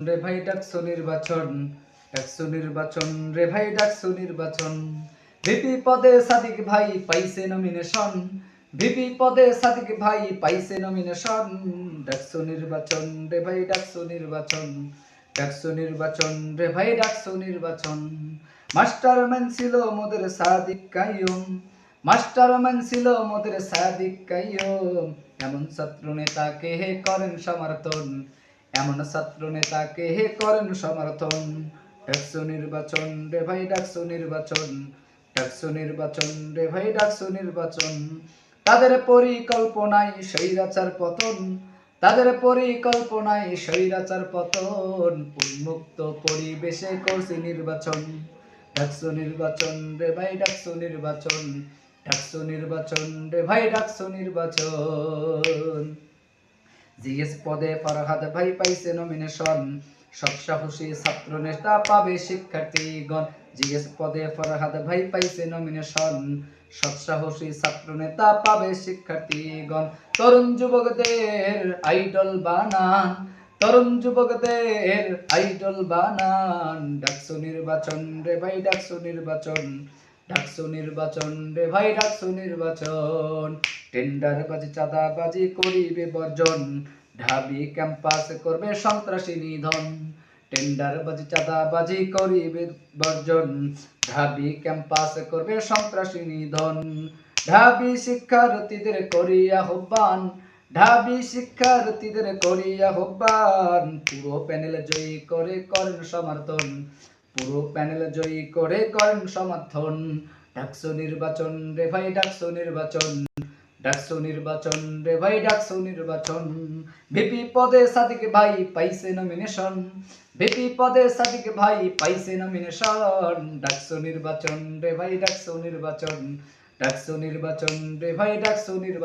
রে ভাই ডাকসু নির্বাচন, ডাকসু নির্বাচন রে ভাই ডাকসু নির্বাচন। ভিপি পদে সাদিক ভাই পাইছে নমিনেশন, ভিপি পদে সাদিক ভাই পাইছে নমিনেশন। ডাকসু নির্বাচন রে ভাই ডাকসু নির্বাচন, ডাকসু নির্বাচন রে ভাই ডাকসু নির্বাচন। মাস্টারম্যান ছিল মোদের সাদিক কাইয়ুম, মাস্টারম্যান ছিল মোদের সাদিক কাইয়ুম। এমন ছাত্র নেতাকে হে করেন সমর্থন, এমন ছাত্র নেতাকে হে করেন সমর্থন। ডাকসু নির্বাচন রে ভাই ডাকসু নির্বাচন, ডাকসু নির্বাচন রে ভাই ডাকসু নির্বাচন। তাদের পরিকল্পনায় স্বৈরাচার পতন, তাদের পরিকল্পনায় স্বৈরাচার পতন। উন্মুক্ত পরিবেশে করছি নির্বাচন, ডাকসু নির্বাচন রে ভাই ডাকসু নির্বাচন, ডাকসু নির্বাচন রে ভাই ডাকসু নির্বাচন। জিএস পদে ফরহাদ ভাই পাইছে নমিনেশন, সৎসাহসী ছাত্র নেতা পাবে শিক্ষার্থীগণ। জিএস পদে ফরহাদ ভাই পাইছে নমিনেশন, সৎসাহসী ছাত্র নেতা পাবে শিক্ষার্থীগণ। তরুণ যুবকদের আইডল বানান, তরুণ যুবকদের আইডল বানান। ডাকসু নির্বাচন রে ভাই ডাকসু নির্বাচন, ডাকসু নির্বাচন রে ভাই ডাকসু নির্বাচন। টেন্ডারবাজি চাঁদাবাজি করিবে বর্জন, ঢাবি ক্যাম্পাস করবে সন্ত্রাসী নিধন। টেন্ডারবাজি চাঁদাবাজি করিবে বর্জন, ঢাবি ক্যাম্পাস করবে সন্ত্রাসী নিধন। ঢাবি শিক্ষার্থীদের করি আহ্বান, ঢাবি শিক্ষার্থীদের করি আহ্বান। পুরো প্যানেল জয়ী করে করেন সমর্থন, পুরো প্যানেল জয়ী করে করেন সমর্থন। ডাকসু নির্বাচন রে ভাই ডাকসু নির্বাচন, ডাকসু নির্বাচন রে ভাই ডাকসু নির্বাচন। ভিপি পদে সাদিক ভাই পাইছে নমিনেশন, ভিপি পদে সাদিক ভাই পাইছে নমিনেশন। ডাকসু নির্বাচন রে ভাই ডাকসু নির্বাচন, ডাকসু নির্বাচন রে ভাই ডাকসু নির্বাচন।